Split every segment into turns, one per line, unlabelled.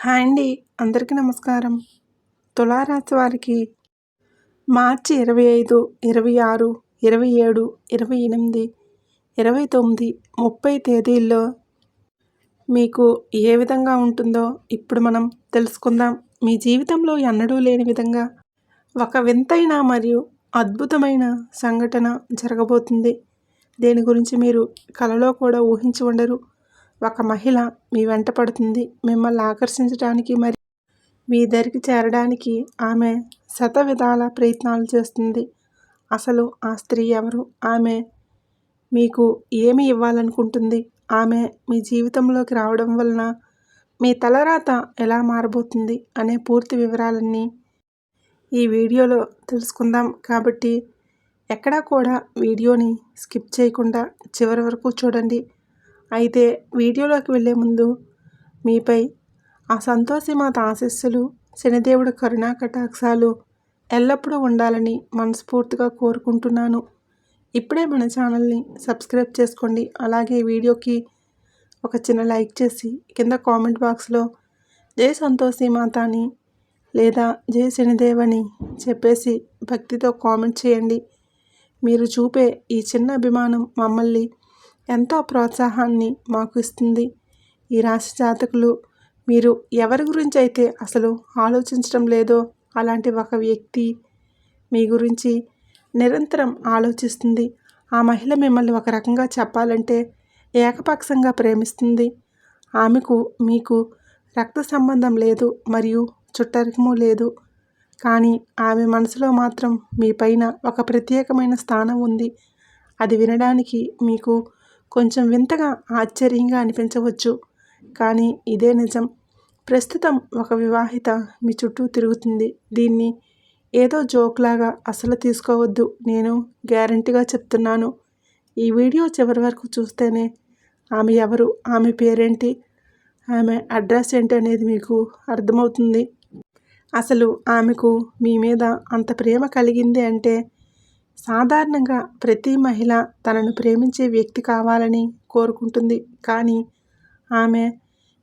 Hi అండి. అందరికీ నమస్కారం. తులారాశి వారికి మార్చి 25, 26, 27, 28, 29, 30 తేదీల్లో మీకు ఏ విధంగా ఉంటుందో ఇప్పుడు మనం తెలుసుకుందాం. మీ జీవితంలో ఎన్నడూ లేని విధంగా ఒక వింతైన మరియు అద్భుతమైన సంఘటన జరగబోతుంది. దేని గురించి మీరు కలలో కూడా ఊహించి ఉండరు. ఒక మహిళ మీ వెంట పడుతుంది. మిమ్మల్ని ఆకర్షించడానికి మరియు మీ దరికి చేరడానికి ఆమె శతవిధాల ప్రయత్నాలు చేస్తుంది. అసలు ఆ స్త్రీ ఎవరు? ఆమె మీకు ఏమి ఇవ్వాలనుకుంటుంది? ఆమె మీ జీవితంలోకి రావడం వలన మీ తలరాత ఎలా మారబోతుంది అనే పూర్తి వివరాలన్నీ ఈ వీడియోలో తెలుసుకుందాం. కాబట్టి ఎక్కడా కూడా వీడియోని స్కిప్ చేయకుండా చివరి వరకు చూడండి. అయితే వీడియోలోకి వెళ్ళే ముందు మీపై ఆ సంతోషిమాత ఆశీస్సులు, శనిదేవుడి కరుణా కటాక్షాలు ఎల్లప్పుడూ ఉండాలని మనస్ఫూర్తిగా కోరుకుంటున్నాను. ఇప్పుడే మన ఛానల్ని సబ్స్క్రైబ్ చేసుకోండి. అలాగే వీడియోకి ఒక చిన్న లైక్ చేసి కింద కామెంట్ బాక్స్లో జై సంతోషిమాత అని లేదా జై శనిదేవ్ అని చెప్పేసి భక్తితో కామెంట్ చేయండి. మీరు చూపే ఈ చిన్న అభిమానం మమ్మల్ని ఎంతో ప్రోత్సాహాన్ని మాకు ఇస్తుంది. ఈ రాశి జాతకులు మీరు ఎవరి గురించి అయితే అసలు ఆలోచించడం లేదో అలాంటి ఒక వ్యక్తి మీ గురించి నిరంతరం ఆలోచిస్తుంది. ఆ మహిళ మిమ్మల్ని ఒక రకంగా చెప్పాలంటే ఏకపక్షంగా ప్రేమిస్తుంది. ఆమెకు మీకు రక్త సంబంధం లేదు మరియు చుట్టరికము లేదు. కానీ ఆమె మనసులో మాత్రం మీ పైన ఒక ప్రత్యేకమైన స్థానం ఉంది. అది వినడానికి మీకు కొంచెం వింతగా ఆశ్చర్యంగా అనిపించవచ్చు, కానీ ఇదే నిజం. ప్రస్తుతం ఒక వివాహిత మీ చుట్టూ తిరుగుతుంది. దీన్ని ఏదో జోక్లాగా అసలు తీసుకోవద్దు. నేను గ్యారంటీగా చెప్తున్నాను. ఈ వీడియో చివరి వరకు చూస్తేనే ఆమె ఎవరు, ఆమె పేరేంటి, ఆమె అడ్రస్ ఏంటి అనేది మీకు అర్థమవుతుంది. అసలు ఆమెకు మీ మీద అంత ప్రేమ కలిగింది అంటే సాధారణంగా ప్రతి మహిళ తనను ప్రేమించే వ్యక్తి కావాలని కోరుకుంటుంది. కానీ ఆమె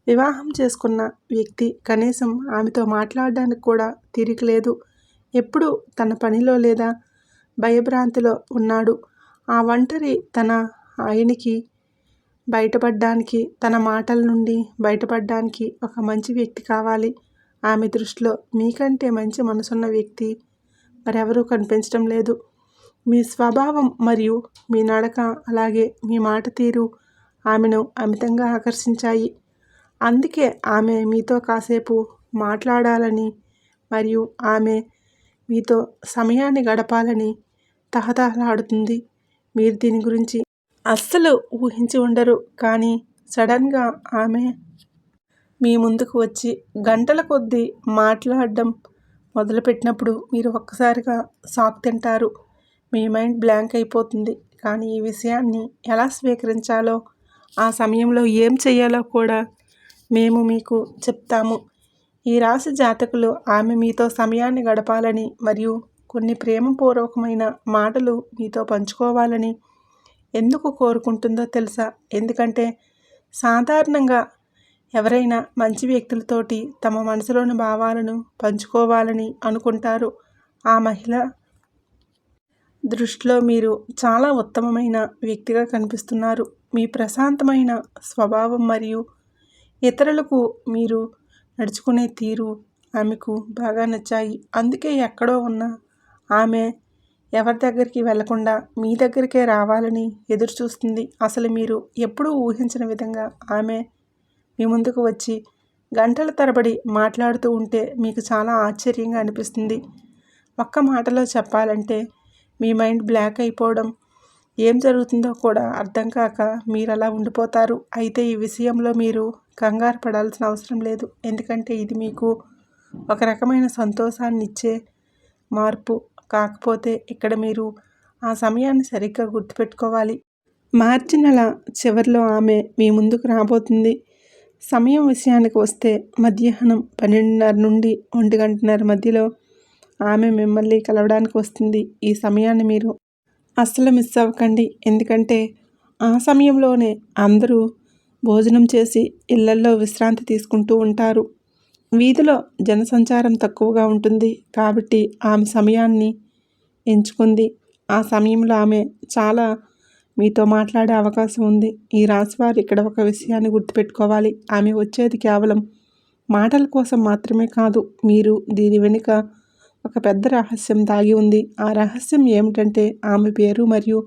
వివాహం చేసుకున్న వ్యక్తి కనీసం ఆమెతో మాట్లాడడానికి కూడా తీరిక లేదు. ఎప్పుడూ తన పనిలో లేదా భయభ్రాంతిలో ఉన్నాడు. ఆ ఒంటరి తన ఆయనకి బయటపడడానికి, తన మాటల నుండి బయటపడడానికి ఒక మంచి వ్యక్తి కావాలి. ఆమె దృష్టిలో మీకంటే మంచి మనసున్న వ్యక్తి మరెవరూ కనిపించడం లేదు. మీ స్వభావం మరియు మీ నడక అలాగే మీ మాట తీరు ఆమెను అమితంగా ఆకర్షించాయి. అందుకే ఆమె మీతో కాసేపు మాట్లాడాలని మరియు ఆమె మీతో సమయాన్ని గడపాలని తహతహలాడుతుంది. మీరు దీని గురించి అస్సలు ఊహించి ఉండరు. కానీ సడన్గా ఆమె మీ ముందుకు వచ్చి గంటల కొద్దీ మాట్లాడడం మొదలుపెట్టినప్పుడు మీరు ఒక్కసారిగా షాక్ తింటారు. మీ మైండ్ బ్లాంక్ అయిపోతుంది. కానీ ఈ విషయాన్ని ఎలా స్వీకరించాలో, ఆ సమయంలో ఏం చేయాలో కూడా మేము మీకు చెప్తాము. ఈ రాశి జాతకులు ఆమె మీతో సమయాన్ని గడపాలని మరియు కొన్ని ప్రేమపూర్వకమైన మాటలు మీతో పంచుకోవాలని ఎందుకు కోరుకుంటుందో తెలుసా? ఎందుకంటే సాధారణంగా ఎవరైనా మంచి వ్యక్తులతోటి తమ మనసులోని భావాలను పంచుకోవాలని అనుకుంటారు. ఆ మహిళ దృష్టిలో మీరు చాలా ఉత్తమమైన వ్యక్తిగా కనిపిస్తున్నారు. మీ ప్రశాంతమైన స్వభావం మరియు ఇతరులకు మీరు నడుచుకునే తీరు ఆమెకు బాగా నచ్చాయి. అందుకే ఎక్కడో ఉన్న ఆమె ఎవరి దగ్గరికి వెళ్లకుండా మీ దగ్గరికే రావాలని ఎదురు చూస్తుంది. అసలు మీరు ఎప్పుడూ ఊహించిన విధంగా ఆమె మీ ముందుకు వచ్చి గంటల తరబడి మాట్లాడుతూ ఉంటే మీకు చాలా ఆశ్చర్యంగా అనిపిస్తుంది. ఒక్క మాటలో చెప్పాలంటే మీ మైండ్ బ్లాక్ అయిపోవడం, ఏం జరుగుతుందో కూడా అర్థం కాక మీరు అలా ఉండిపోతారు. అయితే ఈ విషయంలో మీరు కంగారు పడాల్సిన అవసరం లేదు. ఎందుకంటే ఇది మీకు ఒక రకమైన సంతోషాన్ని ఇచ్చే మార్పు. కాకపోతే ఇక్కడ మీరు ఆ సమయాన్ని సరిగ్గా గుర్తుపెట్టుకోవాలి. మార్చి నెల చివరిలో ఆమె మీ ముందుకు రాబోతుంది. సమయం విషయానికి వస్తే మధ్యాహ్నం 12:30 నుండి 1:30 మధ్యలో ఆమె మిమ్మల్ని కలవడానికి వస్తుంది. ఈ సమయాన్ని మీరు అస్సలు మిస్ అవ్వకండి. ఎందుకంటే ఆ సమయంలోనే అందరూ భోజనం చేసి ఇళ్లల్లో విశ్రాంతి తీసుకుంటూ ఉంటారు. వీధిలో జనసంచారం తక్కువగా ఉంటుంది కాబట్టి ఆమె సమయాన్ని ఎంచుకుంది. ఆ సమయంలో ఆమె చాలా మీతో మాట్లాడే అవకాశం ఉంది. ఈ రాశివారు ఇక్కడ ఒక విషయాన్ని గుర్తుపెట్టుకోవాలి. ఆమె వచ్చేది కేవలం మాటల కోసం మాత్రమే కాదు. మీరు దీని వెనుక ఒక పెద్ద రహస్యం దాగి ఉంది. ఆ రహస్యం ఏమిటంటే ఆమె పేరు మరియు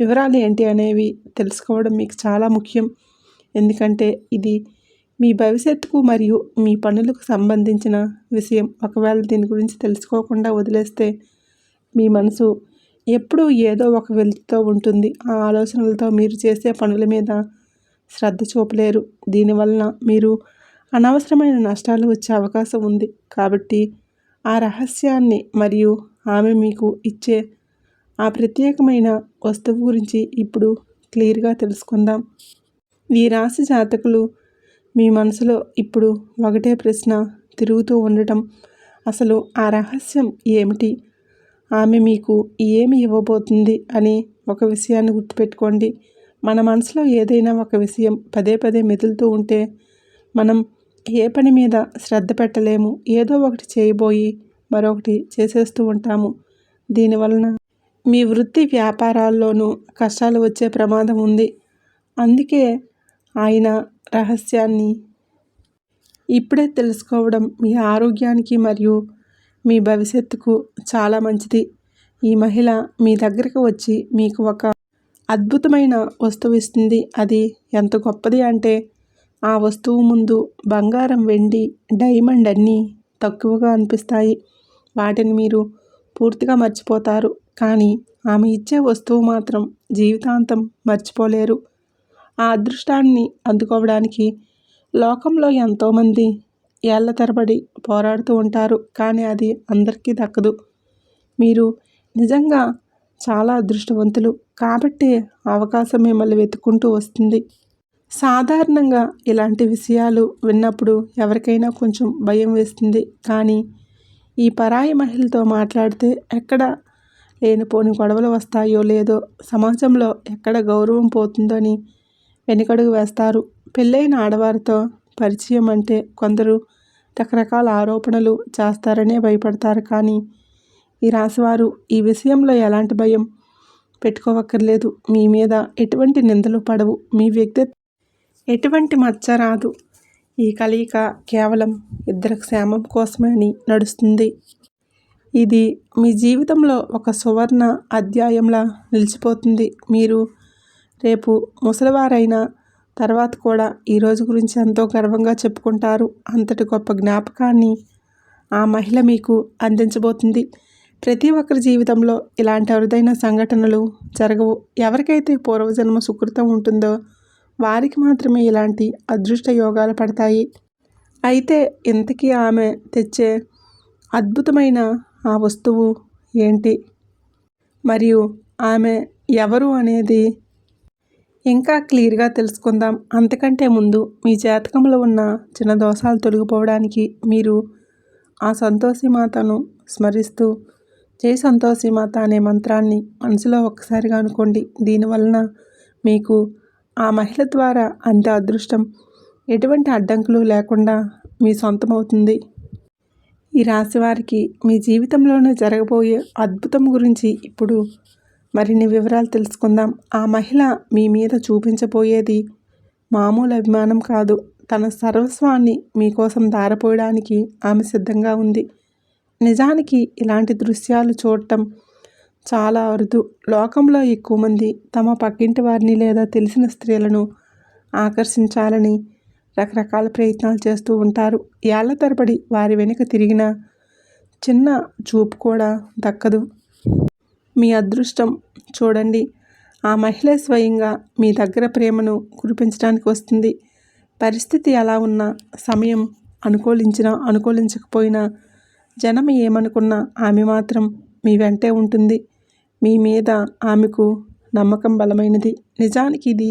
వివరాలు ఏంటి అనేవి తెలుసుకోవడం మీకు చాలా ముఖ్యం. ఎందుకంటే ఇది మీ భవిష్యత్తుకు మరియు మీ పనులకు సంబంధించిన విషయం. ఒకవేళ దీని గురించి తెలుసుకోకుండా వదిలేస్తే మీ మనసు ఎప్పుడూ ఏదో ఒక వెలితితో ఉంటుంది. ఆ ఆలోచనలతో మీరు చేసే పనుల మీద శ్రద్ధ చూపలేరు. దీనివలన మీరు అనవసరమైన నష్టాలు వచ్చే అవకాశం ఉంది. కాబట్టి ఆ రహస్యాన్ని మరియు ఆమె మీకు ఇచ్చే ఆ ప్రత్యేకమైన వస్తువు గురించి ఇప్పుడు క్లియర్గా తెలుసుకుందాం. ఈ రాశి జాతకులు మీ మనసులో ఇప్పుడు ఒకటే ప్రశ్న తిరుగుతూ ఉండటం, అసలు ఆ రహస్యం ఏమిటి? ఆమె మీకు ఏమి ఇవ్వబోతుంది అని ఒక విషయాన్ని గుర్తుపెట్టుకోండి. మన మనసులో ఏదైనా ఒక విషయం పదే పదే మెదులుతూ ఉంటే మనం ఏ పని మీద శ్రద్ధ పెట్టలేము. ఏదో ఒకటి చేయబోయి మరొకటి చేసేస్తూ ఉంటాము. దీనివలన మీ వృత్తి వ్యాపారాల్లోనూ కష్టాలు వచ్చే ప్రమాదం ఉంది. అందుకే ఆయన రహస్యాన్ని ఇప్పుడే తెలుసుకోవడం మీ ఆరోగ్యానికి మరియు మీ భవిష్యత్తుకు చాలా మంచిది. ఈ మహిళ మీ దగ్గరకు వచ్చి మీకు ఒక అద్భుతమైన వస్తువు ఇస్తుంది. అది ఎంత గొప్పది అంటే ఆ వస్తువు ముందు బంగారం, వెండి, డైమండ్ అన్నీ తక్కువగా అనిపిస్తాయి. వాటిని మీరు పూర్తిగా మర్చిపోతారు. కానీ ఆమె ఇచ్చే వస్తువు మాత్రం జీవితాంతం మర్చిపోలేరు. ఆ అదృష్టాన్ని అందుకోవడానికి లోకంలో ఎంతోమంది ఏళ్ల తరబడి పోరాడుతూ ఉంటారు. కానీ అది అందరికీ దక్కదు. మీరు నిజంగా చాలా అదృష్టవంతులు కాబట్టి అవకాశం మిమ్మల్ని వెతుక్కుంటూ వస్తుంది. సాధారణంగా ఇలాంటి విషయాలు విన్నప్పుడు ఎవరికైనా కొంచెం భయం వేస్తుంది. కానీ ఈ పరాయి మహిళతో మాట్లాడితే ఎక్కడ లేనిపోని గొడవలు వస్తాయో లేదో, సమాజంలో ఎక్కడ గౌరవం పోతుందో అని వెనుకడుగు వేస్తారు. పెళ్ళైన ఆడవారితో పరిచయం అంటే కొందరు రకరకాల ఆరోపణలు చేస్తారనే భయపడతారు. కానీ ఈ రాశివారు ఈ విషయంలో ఎలాంటి భయం పెట్టుకోవక్కర్లేదు. మీ మీద ఎటువంటి నిందలు పడవు. మీ వ్యక్తిత్వం ఎటువంటి మచ్చ రాదు. ఈ కలయిక కేవలం ఇద్దరి క్షేమం కోసమే అని నడుస్తుంది. ఇది మీ జీవితంలో ఒక సువర్ణ అధ్యాయంలా నిలిచిపోతుంది. మీరు రేపు ముసలివారైన తర్వాత కూడా ఈ రోజు గురించి ఎంతో గర్వంగా చెప్పుకుంటారు. అంతటి గొప్ప జ్ఞాపకాన్ని ఆ మహిళ మీకు అందించబోతుంది. ప్రతి ఒక్కరి జీవితంలో ఇలాంటి అరుదైన సంఘటనలు జరగవు. ఎవరికైతే పూర్వజన్మ సుకృతం ఉంటుందో వారికి మాత్రమే ఇలాంటి అదృష్ట యోగాలు పడతాయి. అయితే ఇంతకీ ఆమె తెచ్చే అద్భుతమైన ఆ వస్తువు ఏంటి, మరియు ఆమె ఎవరు అనేది ఇంకా క్లియర్గా తెలుసుకుందాం. అంతకంటే ముందు మీ జాతకంలో ఉన్న చిన్న దోషాలు తొలగిపోవడానికి మీరు ఆ సంతోషిమాతను స్మరిస్తూ జై సంతోషిమాత అనే మంత్రాన్ని మనసులో ఒక్కసారిగా అనుకోండి. దీనివలన మీకు ఆ మహిళ ద్వారా అంతే అదృష్టం ఎటువంటి అడ్డంకులు లేకుండా మీ సొంతమవుతుంది. ఈ రాశి వారికి మీ జీవితంలోనే జరగబోయే అద్భుతం గురించి ఇప్పుడు మరిన్ని వివరాలు తెలుసుకుందాం. ఆ మహిళ మీ మీద చూపించబోయేది మామూలు అభిమానం కాదు. తన సర్వస్వాన్ని మీకోసం ధారపోయడానికి ఆమె సిద్ధంగా ఉంది. నిజానికి ఇలాంటి దృశ్యాలు చూడటం చాలా అరుదు. లోకంలో ఎక్కువ మంది తమ పక్కింటి వారిని లేదా తెలిసిన స్త్రీలను ఆకర్షించాలని రకరకాల ప్రయత్నాలు చేస్తూ ఉంటారు. ఏళ్ల తరబడి వారి వెనుక తిరిగిన చిన్న చూపు కూడా దక్కదు. మీ అదృష్టం చూడండి. ఆ మహిళ స్వయంగా మీ దగ్గర ప్రేమను కురిపించడానికి వస్తుంది. పరిస్థితి ఎలా ఉన్నా, సమయం అనుకూలించినా అనుకూలించకపోయినా, జనం ఏమనుకున్నా ఆమె మాత్రం మీ వెంటే ఉంటుంది. మీ మీద ఆమెకు నమ్మకం బలమైనది. నిజానికి ఇది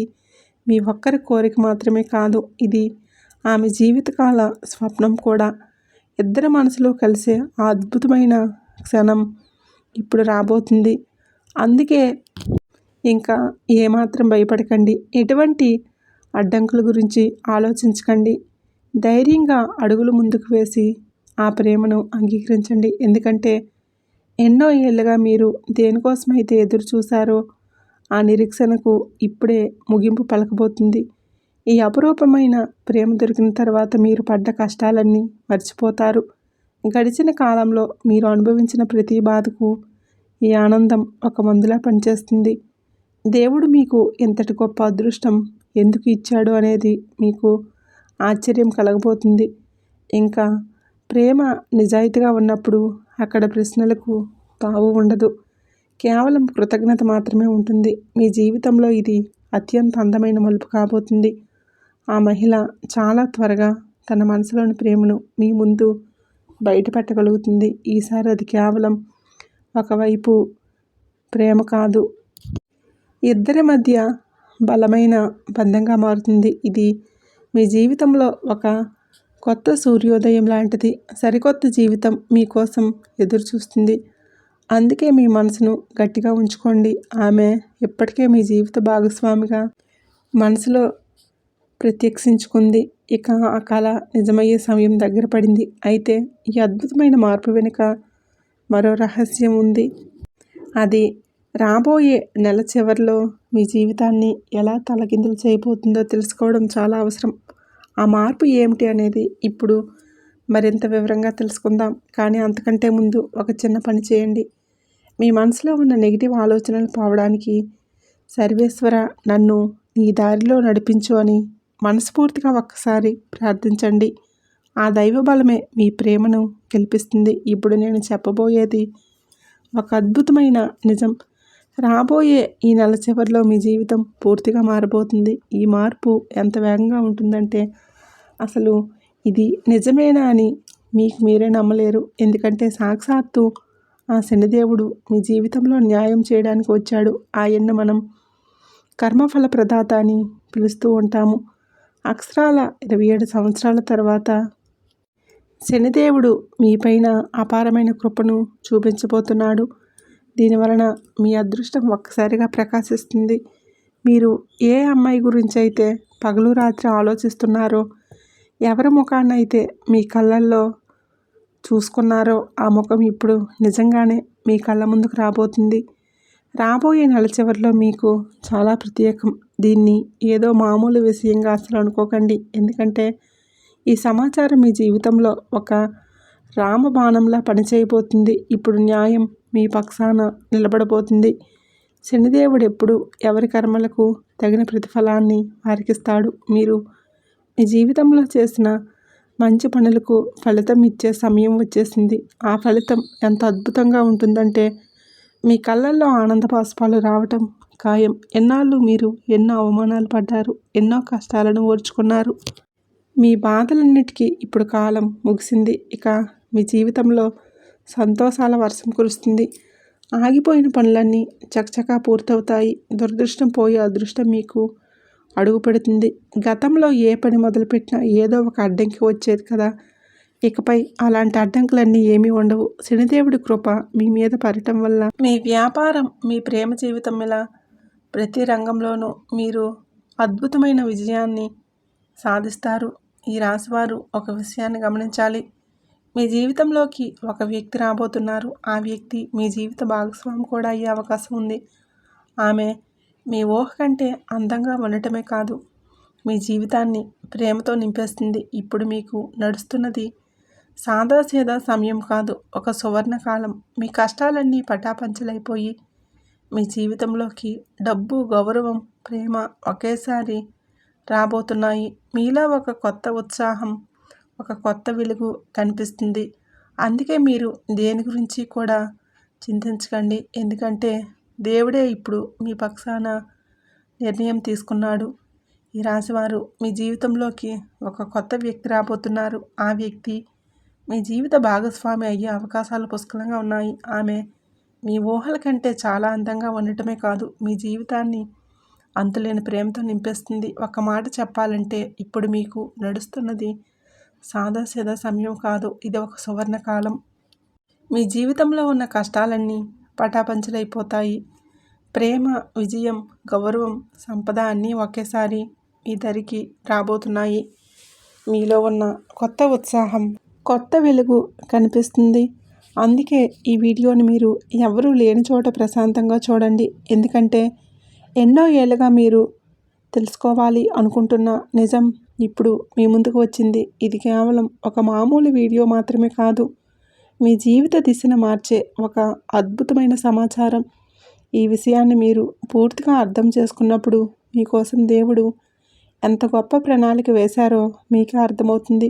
మీ ఒక్కరి కోరిక మాత్రమే కాదు, ఇది ఆమె జీవితకాల స్వప్నం కూడా. ఇద్దరి మనసులో కలిసే ఆ అద్భుతమైన క్షణం ఇప్పుడు రాబోతుంది. అందుకే ఇంకా ఏమాత్రం భయపడకండి. ఎటువంటి అడ్డంకుల గురించి ఆలోచించకండి. ధైర్యంగా అడుగులు ముందుకు వేసి ఆ ప్రేమను అంగీకరించండి. ఎందుకంటే ఎన్నో ఏళ్ళుగా మీరు దేనికోసమైతే ఎదురు చూశారో ఆ నిరీక్షణకు ఇప్పుడే ముగింపు పలకబోతుంది. ఈ అపురూపమైన ప్రేమ దొరికిన తర్వాత మీరు పడ్డ కష్టాలన్నీ మర్చిపోతారు. గడిచిన కాలంలో మీరు అనుభవించిన ప్రతి బాధకు ఈ ఆనందం ఒక మందులా పనిచేస్తుంది. దేవుడు మీకు ఇంతటి గొప్ప అదృష్టం ఎందుకు ఇచ్చాడు అనేది మీకు ఆశ్చర్యం కలగబోతుంది. ఇంకా ప్రేమ నిజాయితీగా ఉన్నప్పుడు అక్కడ ప్రశ్నలకు తావు ఉండదు. కేవలం కృతజ్ఞత మాత్రమే ఉంటుంది. మీ జీవితంలో ఇది అత్యంత అందమైన మలుపు కాబోతుంది. ఆ మహిళ చాలా త్వరగా తన మనసులోని ప్రేమను మీ ముందు బయటపెట్టగలుగుతుంది. ఈసారి అది కేవలం ఒకవైపు ప్రేమ కాదు, ఇద్దరి మధ్య బలమైన బంధంగా మారుతుంది. ఇది మీ జీవితంలో ఒక కొత్త సూర్యోదయం లాంటిది. సరికొత్త జీవితం మీకోసం ఎదురు చూస్తుంది. అందుకే మీ మనసును గట్టిగా ఉంచుకోండి. ఆమె ఇప్పటికే మీ జీవిత భాగస్వామిగా మనసులో ప్రత్యక్షించుకుంది. ఇక ఆ కళ నిజమయ్యే సమయం దగ్గర పడింది. అయితే ఈ అద్భుతమైన మార్పు వెనుక మరో రహస్యం ఉంది. అది రాబోయే నెల చివరిలో మీ జీవితాన్ని ఎలా తలకిందులు చేయబోతుందో తెలుసుకోవడం చాలా అవసరం. ఆ మార్పు ఏమిటి అనేది ఇప్పుడు మరింత వివరంగా తెలుసుకుందాం. కానీ అంతకంటే ముందు ఒక చిన్న పని చేయండి. మీ మనసులో ఉన్న నెగిటివ్ ఆలోచనలు పోవడానికి సర్వేశ్వర నన్ను నీ దారిలో నడిపించు అని మనస్ఫూర్తిగా ఒక్కసారి ప్రార్థించండి. ఆ దైవ బలమే మీ ప్రేమను గెలిపిస్తుంది. ఇప్పుడు నేను చెప్పబోయేది ఒక అద్భుతమైన నిజం. రాబోయే ఈ నెల చివరిలో మీ జీవితం పూర్తిగా మారబోతుంది. ఈ మార్పు ఎంత వేగంగా ఉంటుందంటే అసలు ఇది నిజమేనా అని మీకు మీరే నమ్మలేరు. ఎందుకంటే సాక్షాత్తు ఆ శనిదేవుడు మీ జీవితంలో న్యాయం చేయడానికి వచ్చాడు. ఆయన్ను మనం కర్మఫల ప్రదాత అని పిలుస్తూ ఉంటాము. అక్షరాల 27 సంవత్సరాల తర్వాత శనిదేవుడు మీపైన అపారమైన కృపను చూపించబోతున్నాడు. దీనివలన మీ అదృష్టం ఒక్కసారిగా ప్రకాశిస్తుంది. మీరు ఏ అమ్మాయి గురించి అయితే పగలు రాత్రి ఆలోచిస్తున్నారో, ఎవరి ముఖాన్నైతే మీ కళ్ళల్లో చూసుకున్నారో ఆ ముఖం ఇప్పుడు నిజంగానే మీ కళ్ళ ముందుకు రాబోతుంది. రాబోయే నెల చివరిలో మీకు చాలా ప్రత్యేకం. దీన్ని ఏదో మామూలు విషయంగా అసలు అనుకోకండి. ఎందుకంటే ఈ సమాచారం మీ జీవితంలో ఒక రామబాణంలా పనిచేయబోతుంది. ఇప్పుడు న్యాయం మీ పక్షాన నిలబడబోతుంది. శనిదేవుడు ఎప్పుడు ఎవరి కర్మలకు తగిన ప్రతిఫలాన్ని వారికిస్తాడు. మీరు మీ జీవితంలో చేసిన మంచి పనులకు ఫలితం ఇచ్చే సమయం వచ్చేసింది. ఆ ఫలితం ఎంత అద్భుతంగా ఉంటుందంటే మీ కళ్ళల్లో ఆనంద బాష్పాలు రావటం ఖాయం. ఎన్నాళ్ళు మీరు ఎన్నో అవమానాలు పడ్డారు, ఎన్నో కష్టాలను ఓర్చుకున్నారు. మీ బాధలన్నిటికీ ఇప్పుడు కాలం ముగిసింది. ఇక మీ జీవితంలో సంతోషాల వర్షం కురుస్తుంది. ఆగిపోయిన పనులన్నీ చకచకా పూర్తవుతాయి. దురదృష్టం పోయి అదృష్టం మీకు అడుగు పెడుతుంది. గతంలో ఏ పని మొదలుపెట్టినా ఏదో ఒక అడ్డంకి వచ్చేది కదా. ఇకపై అలాంటి అడ్డంకులన్నీ ఏమీ ఉండవు. శనిదేవుడి కృప మీ మీద పడటం వల్ల మీ వ్యాపారం, మీ ప్రేమ జీవితం ఇలా ప్రతి రంగంలోనూ మీరు అద్భుతమైన విజయాన్ని సాధిస్తారు. ఈ రాశివారు ఒక విషయాన్ని గమనించాలి. మీ జీవితంలోకి ఒక వ్యక్తి రాబోతున్నారు. ఆ వ్యక్తి మీ జీవిత భాగస్వామి కూడా అయ్యే అవకాశం ఉంది. ఆమె మీ ఊహ కంటే అందంగా ఉండటమే కాదు, మీ జీవితాన్ని ప్రేమతో నింపేస్తుంది. ఇప్పుడు మీకు నడుస్తున్నది సాదాసీదా సమయం కాదు, ఒక సువర్ణకాలం. మీ కష్టాలన్నీ పటాపంచలైపోయి మీ జీవితంలోకి డబ్బు, గౌరవం, ప్రేమ ఒకేసారి రాబోతున్నాయి. మీలో ఒక కొత్త ఉత్సాహం, ఒక కొత్త వెలుగు కనిపిస్తుంది. అందుకే మీరు దేని గురించి కూడా చింతించకండి. ఎందుకంటే దేవుడే ఇప్పుడు మీ పక్షాన నిర్ణయం తీసుకున్నాడు. ఈ రాశివారు మీ జీవితంలోకి ఒక కొత్త వ్యక్తి రాబోతున్నారు. ఆ వ్యక్తి మీ జీవిత భాగస్వామి అయ్యే అవకాశాలు పుష్కలంగా ఉన్నాయి. ఆమె మీ ఊహల కంటే చాలా అందంగా ఉండటమే కాదు, మీ జీవితాన్ని అంతులేని ప్రేమతో నింపేస్తుంది. ఒక మాట చెప్పాలంటే ఇప్పుడు మీకు నడుస్తున్నది సాదాసీదా సమయం కాదు, ఇది ఒక సువర్ణకాలం. మీ జీవితంలో ఉన్న కష్టాలన్నీ పటాపంచలైపోతాయి. ప్రేమ, విజయం, గౌరవం, సంపద అన్నీ ఒకేసారి మీ దరికి రాబోతున్నాయి. మీలో ఉన్న కొత్త ఉత్సాహం, కొత్త వెలుగు కనిపిస్తుంది. అందుకే ఈ వీడియోని మీరు ఎవరూ లేని చోట ప్రశాంతంగా చూడండి. ఎందుకంటే ఎన్నో ఏళ్ళుగా మీరు తెలుసుకోవాలి అనుకుంటున్న నిజం ఇప్పుడు మీ ముందుకు వచ్చింది. ఇది కేవలం ఒక మామూలు వీడియో మాత్రమే కాదు, మీ జీవిత దిశను మార్చే ఒక అద్భుతమైన సమాచారం. ఈ విషయాన్ని మీరు పూర్తిగా అర్థం చేసుకున్నప్పుడు మీకోసం దేవుడు ఎంత గొప్ప ప్రణాళిక వేశారో మీకే అర్థమవుతుంది.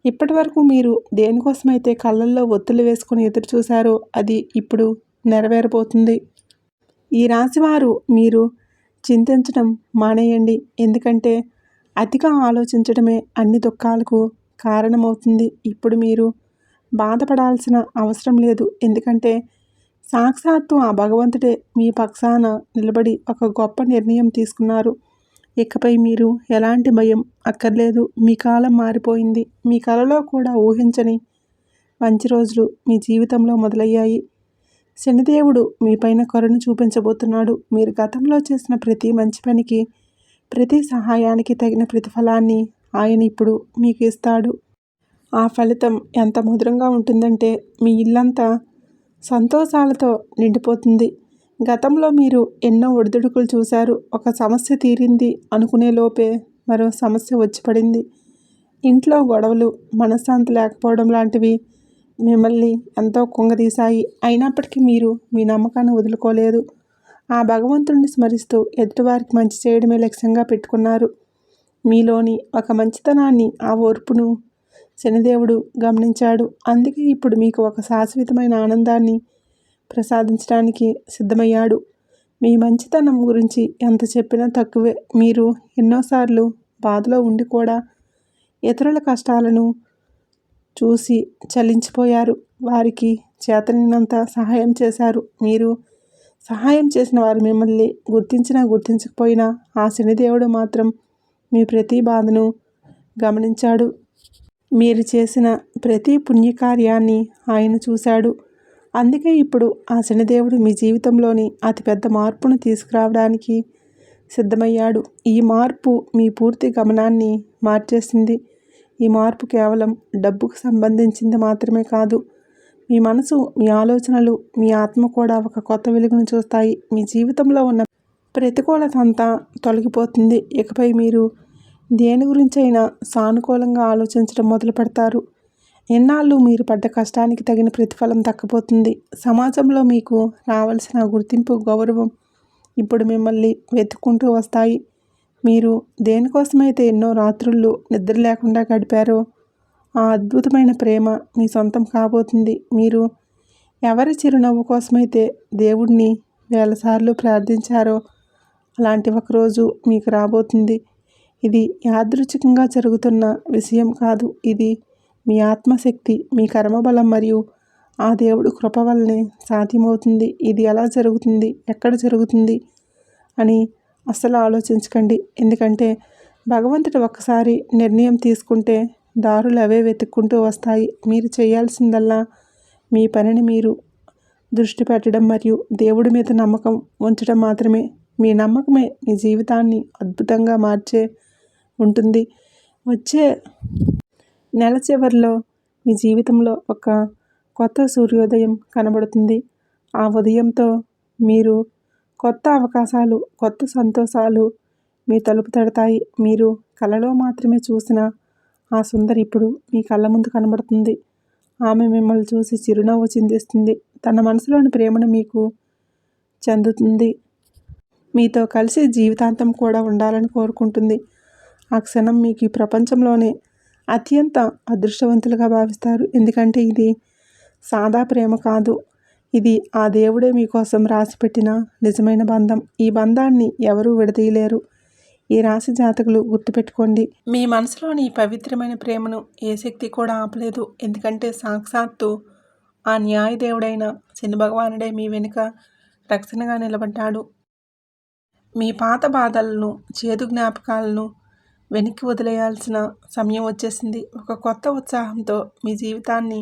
ఇప్పటి వరకు మీరు దేనికోసమైతే కళ్ళల్లో ఒత్తులు వేసుకుని ఎదురు చూశారో అది ఇప్పుడు నెరవేరబోతుంది. ఈ రాశివారు మీరు చింతించడం మానేయండి. ఎందుకంటే అతిగా ఆలోచించడమే అన్ని దుఃఖాలకు కారణమవుతుంది. ఇప్పుడు మీరు బాధపడాల్సిన అవసరం లేదు. ఎందుకంటే సాక్షాత్తు ఆ భగవంతుడే మీ పక్షాన నిలబడి ఒక గొప్ప నిర్ణయం తీసుకున్నారు. ఇకపై మీరు ఎలాంటి భయం అక్కర్లేదు. మీ కాలం మారిపోయింది. మీ కలలో కూడా ఊహించని మంచి రోజులు మీ జీవితంలో మొదలయ్యాయి. శనిదేవుడు మీపైన కరుణ చూపించబోతున్నాడు. మీరు గతంలో చేసిన ప్రతి మంచి పనికి, ప్రతి సహాయానికి తగిన ప్రతిఫలాన్ని ఆయన ఇప్పుడు మీకు ఇస్తాడు. ఆ ఫలితం ఎంత మధురంగా ఉంటుందంటే మీ ఇల్లంతా సంతోషాలతో నిండిపోతుంది. గతంలో మీరు ఎన్నో ఒడిదుడుకులు చూశారు. ఒక సమస్య తీరింది అనుకునే లోపే మరో సమస్య వచ్చి పడింది. ఇంట్లో గొడవలు, మనశ్శాంతి లేకపోవడం లాంటివి మిమ్మల్ని ఎంతో కుంగదీశాయి. అయినప్పటికీ మీరు మీ నమ్మకాన్ని వదులుకోలేదు. ఆ భగవంతుడిని స్మరిస్తూ ఎదుటివారికి మంచి చేయడమే లక్ష్యంగా పెట్టుకున్నారు. మీలోని ఒక మంచితనాన్ని, ఆ ఓర్పును శనిదేవుడు గమనించాడు. అందుకే ఇప్పుడు మీకు ఒక శాశ్వతమైన ఆనందాన్ని ప్రసాదించడానికి సిద్ధమయ్యాడు. మీ మంచితనం గురించి ఎంత చెప్పినా తక్కువే. మీరు ఎన్నోసార్లు బాధలో ఉండి కూడా ఇతరుల కష్టాలను చూసి చలించిపోయారు. వారికి చేతనైనంత సహాయం చేశారు. మీరు సహాయం చేసిన వారు మిమ్మల్ని గుర్తించినా గుర్తించకపోయినా ఆ శనిదేవుడు మాత్రం మీ ప్రతి బాధను గమనించాడు. మీరు చేసిన ప్రతి పుణ్యకార్యాన్ని ఆయన చూశాడు. అందుకే ఇప్పుడు ఆ శనిదేవుడు మీ జీవితంలోని అతిపెద్ద మార్పును తీసుకురావడానికి సిద్ధమయ్యాడు. ఈ మార్పు మీ పూర్తి గమనాన్ని మార్చేసింది. ఈ మార్పు కేవలం డబ్బుకు సంబంధించింది మాత్రమే కాదు. మీ మనసు, మీ ఆలోచనలు, మీ ఆత్మ కూడా ఒక కొత్త వెలుగును చూస్తాయి. మీ జీవితంలో ఉన్న ప్రతికూలత అంతా తొలగిపోతుంది. ఇకపై మీరు దేని గురించైనా సానుకూలంగా ఆలోచించడం మొదలు పెడతారు. ఎన్నాళ్ళు మీరు పడ్డ కష్టానికి తగిన ప్రతిఫలం దక్కబోతుంది. సమాజంలో మీకు రావాల్సిన గుర్తింపు, గౌరవం ఇప్పుడు మిమ్మల్ని వెతుక్కుంటూ వస్తాయి. మీరు దేనికోసమైతే ఎన్నో రాత్రుళ్ళు నిద్ర లేకుండా గడిపారో ఆ అద్భుతమైన ప్రేమ మీ సొంతం కాబోతుంది. మీరు ఎవరి చిరునవ్వు కోసమైతే దేవుడిని వేలసార్లు ప్రార్థించారో అలాంటి ఒకరోజు మీకు రాబోతుంది. ఇది యాదృచ్ఛికంగా జరుగుతున్న విషయం కాదు. ఇది మీ ఆత్మశక్తి, మీ కర్మబలం మరియు ఆ దేవుడు కృప వల్లనే సాధ్యమవుతుంది. ఇది ఎలా జరుగుతుంది, ఎక్కడ జరుగుతుంది అని అస్సలు ఆలోచించకండి. ఎందుకంటే భగవంతుడు ఒక్కసారి నిర్ణయం తీసుకుంటే దారులు అవే వెతుక్కుంటూ వస్తాయి. మీరు చేయాల్సిందల్లా మీ పనిని మీరు దృష్టి పెట్టడం మరియు దేవుడి మీద నమ్మకం ఉంచడం మాత్రమే. మీ నమ్మకమే మీ జీవితాన్ని అద్భుతంగా మార్చే ఉంటుంది. వచ్చే నెల చివరిలో మీ జీవితంలో ఒక కొత్త సూర్యోదయం కనబడుతుంది. ఆ ఉదయంతో మీరు కొత్త అవకాశాలు, కొత్త సంతోషాలు మీ తలుపు తడతాయి. మీరు కలలో మాత్రమే చూసిన ఆ సుందరి ఇప్పుడు మీ కళ్ళ ముందు కనబడుతుంది. ఆమె మిమ్మల్ని చూసి చిరునవ్వు చిందిస్తుంది. తన మనసులోని ప్రేమను మీకు చెందుతుంది. మీతో కలిసి జీవితాంతం కూడా ఉండాలని కోరుకుంటుంది. ఆ క్షణం మీకు ఈ ప్రపంచంలోనే అత్యంత అదృష్టవంతులుగా భావిస్తారు. ఎందుకంటే ఇది సాదా ప్రేమ కాదు. ఇది ఆ దేవుడే మీకోసం రాసిపెట్టిన నిజమైన బంధం. ఈ బంధాన్ని ఎవరూ విడదీయలేరు. ఈ రాశి జాతకులు గుర్తుపెట్టుకోండి. మీ మనసులోని ఈ పవిత్రమైన ప్రేమను ఏ శక్తి కూడా ఆపలేదు. ఎందుకంటే సాక్షాత్తు ఆ న్యాయదేవుడైన శని భగవానుడే మీ వెనుక రక్షణగా నిలబడ్డాడు. మీ పాత బాధలను, చేదు జ్ఞాపకాలను వెనక్కి వదిలేయాల్సిన సమయం వచ్చేసింది. ఒక కొత్త ఉత్సాహంతో మీ జీవితాన్ని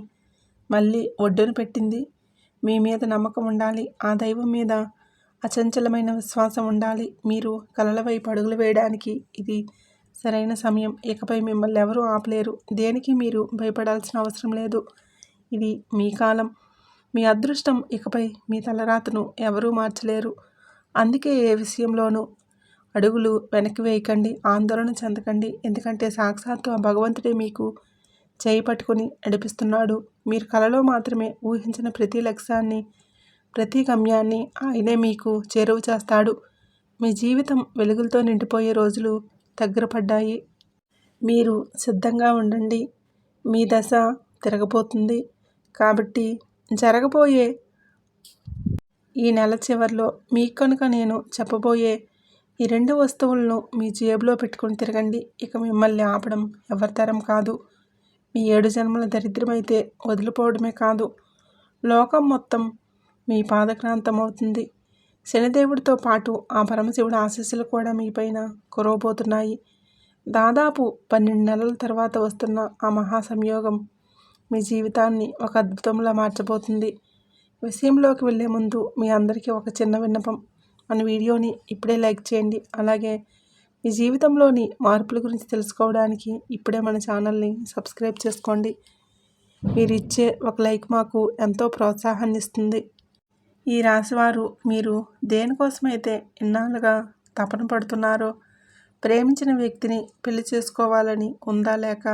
మళ్ళీ ఒడ్డున పెట్టింది. మీ మీద నమ్మకం ఉండాలి. ఆ దైవం మీద అచంచలమైన విశ్వాసం ఉండాలి. మీరు కలల వైపు అడుగులు వేయడానికి ఇది సరైన సమయం. ఇకపై మిమ్మల్ని ఎవరూ ఆపలేరు. దేనికి మీరు భయపడాల్సిన అవసరం లేదు. ఇది మీ కాలం, మీ అదృష్టం. ఇకపై మీ తలరాతను ఎవరూ మార్చలేరు. అందుకే ఏ విషయంలోనూ అడుగులు వెనక్కి వేయకండి, ఆందోళన చెందకండి. ఎందుకంటే సాక్షాత్తు ఆ భగవంతుడే మీకు చేయి పట్టుకుని నడిపిస్తున్నాడు. మీరు కలలో మాత్రమే ఊహించిన ప్రతి లక్ష్యాన్ని, ప్రతి గమ్యాన్ని ఆయనే మీకు చేరువ చేస్తాడు. మీ జీవితం వెలుగులతో నిండిపోయే రోజులు దగ్గర పడ్డాయి. మీరు సిద్ధంగా ఉండండి. మీ దశ తిరగబోతుంది. కాబట్టి జరగబోయే ఈ నెల చివరిలో మీకు కనుక నేను చెప్పబోయే ఈ 2 వస్తువులను మీ జేబులో పెట్టుకుని తిరగండి. ఇక మిమ్మల్ని ఆపడం ఎవరి తరం కాదు. మీ 7 జన్మల దరిద్రమైతే వదిలిపోవడమే కాదు, లోకం మొత్తం మీ పాదక్రాంతమవుతుంది. శనిదేవుడితో పాటు ఆ పరమశివుడి ఆశీస్సులు కూడా మీపైన కురవబోతున్నాయి. దాదాపు 12 నెలల తర్వాత వస్తున్న ఆ మహాసంయోగం మీ జీవితాన్ని ఒక అద్భుతంలా మార్చబోతుంది. విషయంలోకి వెళ్ళే ముందు మీ అందరికీ ఒక చిన్న విన్నపం. మన వీడియోని ఇప్పుడే లైక్ చేయండి. అలాగే మీ జీవితంలోని మార్పుల గురించి తెలుసుకోవడానికి ఇప్పుడే మన ఛానల్ని సబ్స్క్రైబ్ చేసుకోండి. మీరు ఇచ్చే ఒక లైక్ మాకు ఎంతో ప్రోత్సాహాన్ని ఇస్తుంది. ఈ రాశివారు మీరు దేనికోసమైతే ఇన్నాళ్ళుగా తపన పడుతున్నారో, ప్రేమించిన వ్యక్తిని పెళ్లి చేసుకోవాలని ఉందా, లేక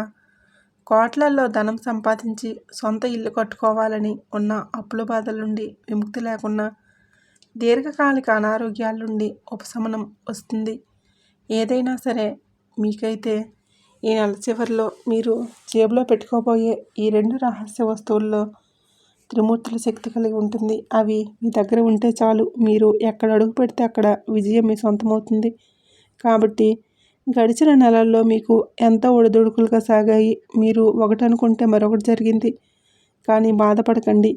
కోట్లల్లో ధనం సంపాదించి సొంత ఇల్లు కట్టుకోవాలని ఉన్న అప్పుల బాధల నుండి విముక్తి లేకున్నా, దీర్ఘకాలిక అనారోగ్యాల నుండి ఉపశమనం వస్తుంది. ఏదైనా సరే మీకైతే ఈ నెల చివరిలో మీరు జేబులో పెట్టుకోబోయే ఈ 2 రహస్య వస్తువుల్లో త్రిమూర్తుల శక్తి కలిగి ఉంటుంది. అవి మీ దగ్గర ఉంటే చాలు, మీరు ఎక్కడ అడుగు పెడితే అక్కడ విజయం మీ సొంతమవుతుంది. కాబట్టి గడిచిన నెలల్లో మీకు ఎంతో ఒడిదుడుకులుగా సాగాయి. మీరు ఒకటి అనుకుంటే మరొకటి జరిగింది. కానీ బాధపడకండి,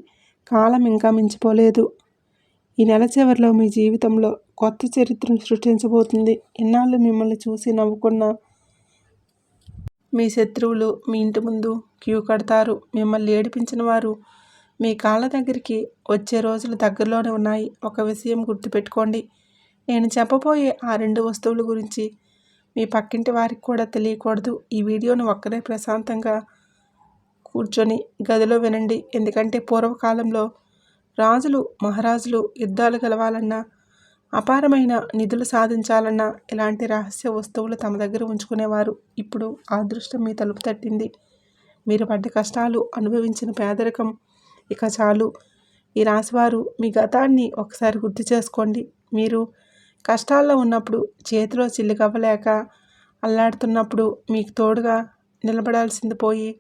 కాలం ఇంకా మించిపోలేదు. ఈ నెల చివరిలో మీ జీవితంలో కొత్త చరిత్రను సృష్టించబోతుంది. ఇన్నాళ్ళు మిమ్మల్ని చూసి నవ్వుకున్న మీ శత్రువులు మీ ఇంటి ముందు క్యూ కడతారు. మిమ్మల్ని ఏడిపించిన వారు మీ కాళ్ళ దగ్గరికి వచ్చే రోజులు దగ్గరలోనే ఉన్నాయి. ఒక విషయం గుర్తుపెట్టుకోండి, నేను చెప్పబోయే ఆ 2 వస్తువుల గురించి మీ పక్కింటి వారికి కూడా తెలియకూడదు. ఈ వీడియోను ఒక్కరే ప్రశాంతంగా కూర్చొని గదిలో వినండి. ఎందుకంటే పూర్వకాలంలో రాజులు, మహారాజులు యుద్ధాలు గెలవాలన్నా, అపారమైన నిధులు సాధించాలన్నా ఇలాంటి రహస్య వస్తువులు తమ దగ్గర ఉంచుకునేవారు. ఇప్పుడు ఆ అదృష్టం మీ తలుపు తట్టింది. మీరు పడ్డ కష్టాలు, అనుభవించిన పేదరికం ఇక చాలు. ఈ రాశివారు మీ గతాన్ని ఒకసారి గుర్తు చేసుకోండి. మీరు కష్టాల్లో ఉన్నప్పుడు, చేతిలో చిల్లిగవ్వలేక అల్లాడుతున్నప్పుడు మీకు తోడుగా నిలబడాల్సింది పోయి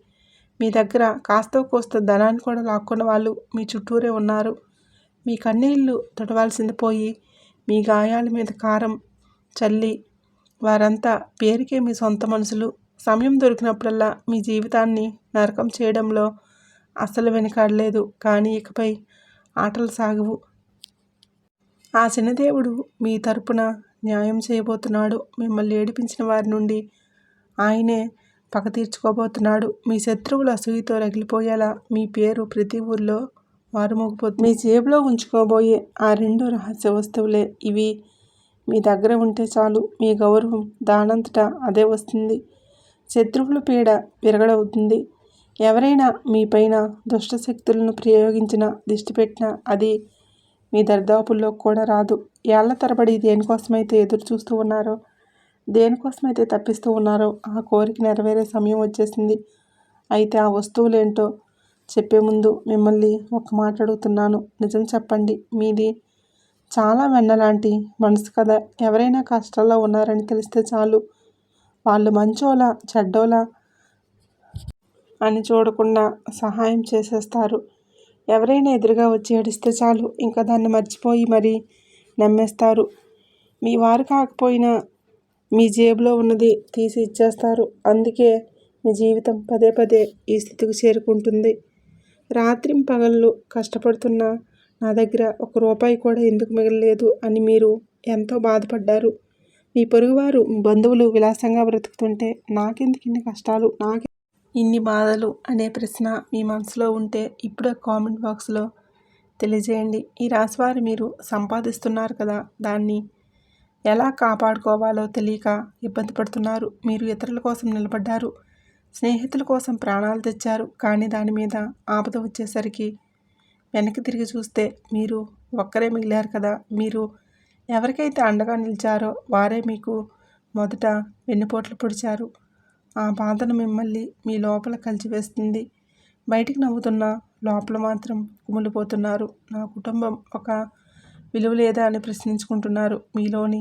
మీ దగ్గర కాస్తో కోస్తో ధనాన్ని కూడా లాక్కున్న వాళ్ళు మీ చుట్టూరే ఉన్నారు. మీ కన్నీళ్లు తుడవాల్సింది పోయి మీ గాయాల మీద కారం చల్లి వారంతా పేరుకే మీ సొంత మనుషులు. సమయం దొరికినప్పుడల్లా మీ జీవితాన్ని నరకం చేయడంలో అస్సలు వెనుకాడలేదు. కానీ ఇకపై ఆటలు సాగవు. ఆ శనిదేవుడు మీ తరపున న్యాయం చేయబోతున్నాడు. మిమ్మల్ని ఏడిపించిన వారి నుండి ఆయనే పగ తీర్చుకోబోతున్నాడు. మీ శత్రువుల అసూయతో రగిలిపోయేలా మీ పేరు ప్రతి ఊర్లో మారుమోగిపోతుంది. మీ జేబులో ఉంచుకోబోయే ఆ 2 రహస్య వస్తువులే ఇవి. మీ దగ్గర ఉంటే చాలు, మీ గౌరవం దానంతటా అదే వస్తుంది. శత్రువుల పీడ విరగడవుతుంది. ఎవరైనా మీపైన దుష్టశక్తులను ప్రయోగించినా, దిష్టి పెట్టినా అది మీ దరిదాపుల్లో కూడా రాదు. ఏళ్ల తరబడి దేనికోసమైతే ఎదురు చూస్తూ ఉన్నారో, దేనికోసమైతే తప్పిస్తూ ఉన్నారో ఆ కోరిక నెరవేరే సమయం వచ్చేసింది. అయితే ఆ వస్తువులేంటో చెప్పే ముందు మిమ్మల్ని ఒక మాట అడుగుతున్నాను. నిజం చెప్పండి. మీది చాలా వెన్నలాంటి మనసు కదా. ఎవరైనా కష్టాల్లో ఉన్నారని తెలిస్తే చాలు, వాళ్ళు మంచోలా చెడ్డోలా అని చూడకుండా సహాయం చేసేస్తారు. ఎవరైనా ఎదురుగా వచ్చి ఏడిస్తే చాలు, ఇంకా దాన్ని మర్చిపోయి మరీ నమ్మేస్తారు. మీ వారు కాకపోయినా మీ జేబులో ఉన్నది తీసి ఇచ్చేస్తారు. అందుకే మీ జీవితం పదే పదే ఈ స్థితికి చేరుకుంటుంది. రాత్రింపగళ్ళు కష్టపడుతున్నా నా దగ్గర ₹1 కూడా ఎందుకు మిగలలేదు అని మీరు ఎంతో బాధపడ్డారు. మీ పొరుగువారు, మీ బంధువులు విలాసంగా బ్రతుకుతుంటే నాకెందుకు ఇన్ని కష్టాలు, ఇన్ని బాధలు అనే ప్రశ్న మీ మనసులో ఉంటే ఇప్పుడే కామెంట్ బాక్స్లో తెలియజేయండి. ఈ రాశివారు మీరు సంపాదిస్తున్నారు కదా, దాన్ని ఎలా కాపాడుకోవాలో తెలియక ఇబ్బంది పడుతున్నారు. మీరు ఇతరుల కోసం నిలబడ్డారు, స్నేహితుల కోసం ప్రాణాలు తెచ్చారు. కానీ దాని మీద ఆపద వచ్చేసరికి వెనక్కి తిరిగి చూస్తే మీరు ఒక్కరే మిగిలారు కదా. మీరు ఎవరికైతే అండగా నిలిచారో వారే మీకు మొదట వెన్నుపోట్లు పొడిచారు. ఆ బాధను మిమ్మల్ని మీ లోపల కలిచివేస్తుంది. బయటికి నవ్వుతున్నా లోపల మాత్రం కుమిలిపోతున్నారు. నా కుటుంబం ఒక విలువ లేదా అని ప్రశ్నించుకుంటున్నారు. మీలోని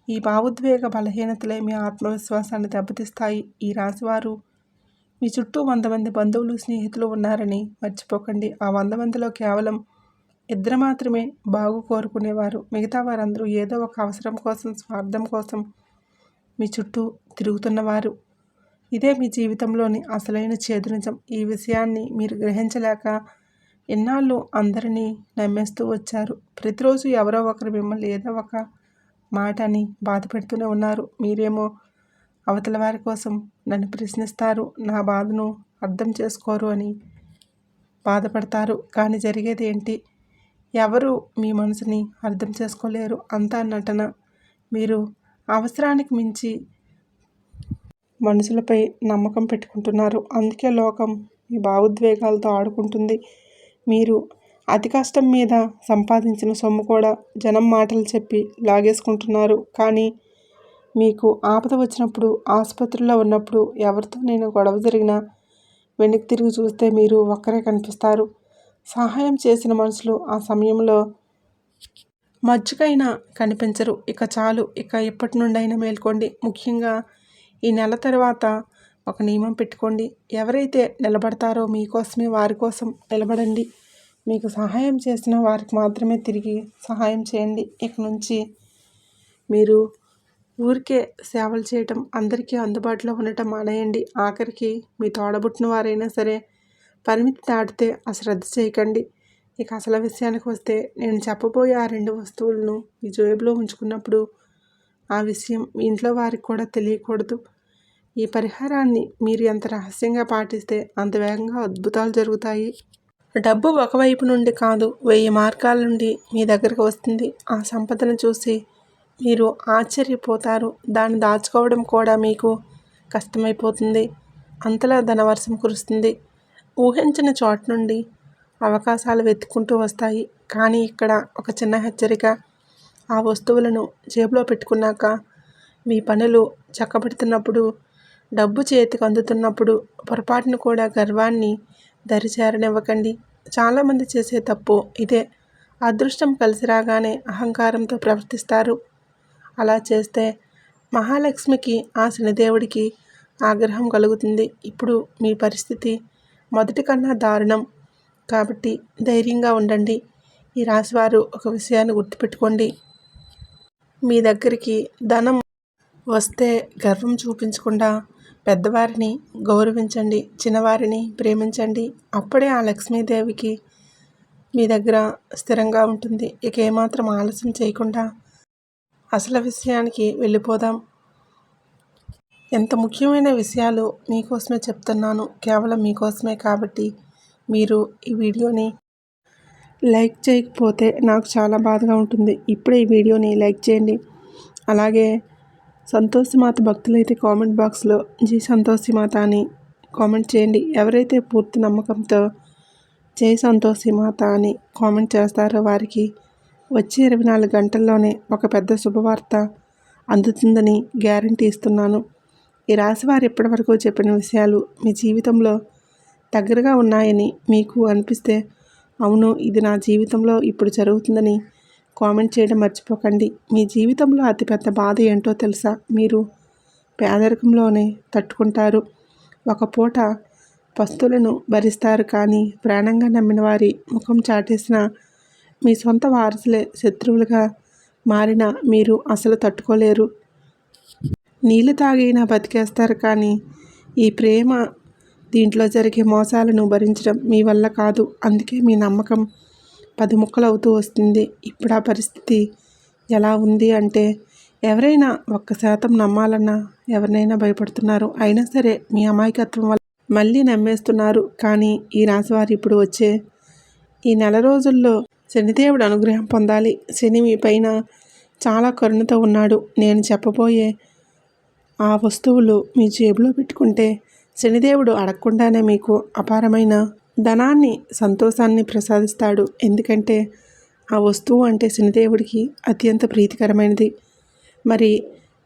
ఈ భావోద్వేగ బలహీనతలే మీ ఆత్మవిశ్వాసాన్ని దెబ్బతీస్తాయి. ఈ రాశివారు మీ చుట్టూ 100 మంది బంధువులు, స్నేహితులు ఉన్నారని మర్చిపోకండి. ఆ 100 మందిలో కేవలం 2 మాత్రమే బాగు కోరుకునేవారు. మిగతా వారందరూ ఏదో ఒక అవసరం కోసం, స్వార్థం కోసం మీ చుట్టూ తిరుగుతున్నవారు. ఇదే మీ జీవితంలోని అసలైన చేదు నిజం. ఈ విషయాన్ని మీరు గ్రహించలేక ఎన్నాళ్ళు అందరినీ నమ్మేస్తూ వచ్చారు. ప్రతిరోజు ఎవరో ఒకరు మిమ్మల్ని ఏదో ఒక మాట అని బాధ పెడుతూనే ఉన్నారు. మీరేమో అవతల వారి కోసం నన్ను ప్రశ్నిస్తారు, నా బాధను అర్థం చేసుకోరు అని బాధపడతారు. కానీ జరిగేది ఏంటి? ఎవరు మీ మనసుని అర్థం చేసుకోలేరు. అంతా నటన. మీరు అవసరానికి మించి మనుషులపై నమ్మకం పెట్టుకుంటున్నారు. అందుకే లోకం మీ భావోద్వేగాలతో ఆడుకుంటుంది. మీరు అతి కష్టం మీద సంపాదించిన సొమ్ము కూడా జనం మాటలు చెప్పి లాగేసుకుంటున్నారు. కానీ మీకు ఆపద వచ్చినప్పుడు, ఆసుపత్రిలో ఉన్నప్పుడు, ఎవరితో నేను గొడవ జరిగినా వెనక్కి తిరిగి చూస్తే మీరు ఒక్కరే కనిపిస్తారు. సహాయం చేసిన మనుషులు ఆ సమయంలో మచ్చుకైనా కనిపించరు. ఇక చాలు, ఇక ఇప్పటి నుండైనా మేల్కోండి. ముఖ్యంగా ఈ నెల తర్వాత ఒక నియమం పెట్టుకోండి. ఎవరైతే నిలబడతారో మీకోసమే వారి కోసం నిలబడండి. మీకు సహాయం చేసిన వారికి మాత్రమే తిరిగి సహాయం చేయండి. ఇక నుంచి మీరు ఊరికే సేవలు చేయటం, అందరికీ అందుబాటులో ఉండటం మానేయండి. ఆఖరికి మీ తోడబుట్టిన వారైనా సరే పరిమితి దాటితే అశ్రద్ధ చేయకండి. ఇక అసలు విషయానికి వస్తే, నేను చెప్పబోయే ఆ 2 వస్తువులను మీ జేబులో ఉంచుకున్నప్పుడు ఆ విషయం మీ ఇంట్లో వారికి కూడా తెలియకూడదు. ఈ పరిహారాన్ని మీరు ఎంత రహస్యంగా పాటిస్తే అంత వేగంగా అద్భుతాలు జరుగుతాయి. డబ్బు ఒకవైపు నుండి కాదు, 1000 మార్గాల నుండి మీ దగ్గరకు వస్తుంది. ఆ సంపదను చూసి మీరు ఆశ్చర్యపోతారు. దాన్ని దాచుకోవడం కూడా మీకు కష్టమైపోతుంది. అంతలా ధనవర్షం కురుస్తుంది. ఊహించిన చోటు నుండి అవకాశాలు వెతుక్కుంటూ వస్తాయి. కానీ ఇక్కడ ఒక చిన్న హెచ్చరిక. ఆ వస్తువులను జేబులో పెట్టుకున్నాక మీ పనులు చక్కబెడుతున్నప్పుడు, డబ్బు చేతికి అందుతున్నప్పుడు పొరపాటును కూడా గర్వాన్ని దరిచేరనివ్వకండి. చాలామంది చేసే తప్పు ఇదే. అదృష్టం కలిసి రాగానే అహంకారంతో ప్రవర్తిస్తారు. అలా చేస్తే మహాలక్ష్మికి, ఆ శనిదేవుడికి ఆగ్రహం కలుగుతుంది. ఇప్పుడు మీ పరిస్థితి మొదటి కన్నా దారుణం. కాబట్టి ధైర్యంగా ఉండండి. ఈ రాశివారు ఒక విషయాన్ని గుర్తుపెట్టుకోండి. మీ దగ్గరికి ధనం వస్తే గర్వం చూపించకుండా పెద్దవారిని గౌరవించండి, చిన్నవారిని ప్రేమించండి. అప్పుడే ఆ లక్ష్మీదేవికి మీ దగ్గర స్థిరంగా ఉంటుంది. ఇక ఏమాత్రం ఆలస్యం చేయకుండా అసలు విషయానికి వెళ్ళిపోదాం. ఎంత ముఖ్యమైన విషయాలు మీకోసమే చెప్తున్నాను, కేవలం మీకోసమే. కాబట్టి మీరు ఈ వీడియోని లైక్ చేయకపోతే నాకు చాలా బాధగా ఉంటుంది. ఇప్పుడే ఈ వీడియోని లైక్ చేయండి. అలాగే సంతోషిమాత భక్తులైతే కామెంట్ బాక్స్లో జై సంతోషిమాత అని కామెంట్ చేయండి. ఎవరైతే పూర్తి నమ్మకంతో జై సంతోషిమాత అని కామెంట్ చేస్తారో వారికి వచ్చే 24 గంటల్లోనే ఒక పెద్ద శుభవార్త అందుతుందని గ్యారంటీ ఇస్తున్నాను. ఈ రాశివారు ఇప్పటివరకు చెప్పిన విషయాలు మీ జీవితంలో దగ్గరగా ఉన్నాయని మీకు అనిపిస్తే, అవును ఇది నా జీవితంలో ఇప్పుడు జరుగుతుందని కామెంట్ చేయడం మర్చిపోకండి. మీ జీవితంలో అతిపెద్ద బాధ ఏంటో తెలుసా? మీరు పేదరికంలోనే తట్టుకుంటారు. ఒక పూట పస్తులను భరిస్తారు. కానీ ప్రాణంగా నమ్మిన వారి ముఖం చాటేసిన మీ సొంత వారసులే శత్రువులుగా మారిన మీరు అసలు తట్టుకోలేరు. నీళ్లు తాగైనా బతికేస్తారు. కానీ ఈ ప్రేమ దీంట్లో జరిగే మోసాలను భరించడం మీ వల్ల కాదు. అందుకే మీ నమ్మకం 10 ముక్కలవుతూ వస్తుంది. ఇప్పుడు ఆ పరిస్థితి ఎలా ఉంది అంటే, ఎవరైనా 1% నమ్మాలన్నా ఎవరినైనా భయపడుతున్నారు. అయినా సరే మీ అమాయకత్వం వల్ల మళ్ళీ నమ్మేస్తున్నారు. కానీ ఈ రాశివారు ఇప్పుడు వచ్చే ఈ నెల రోజుల్లో శనిదేవుడు అనుగ్రహం పొందాలి. శని మీ పైన చాలా కరుణతో ఉన్నాడు. నేను చెప్పబోయే ఆ వస్తువులు మీ జేబులో పెట్టుకుంటే శనిదేవుడు అడగకుండానే మీకు అపారమైన ధనాన్ని, సంతోషాన్ని ప్రసాదిస్తాడు. ఎందుకంటే ఆ వస్తువు అంటే శనిదేవుడికి అత్యంత ప్రీతికరమైనది. మరి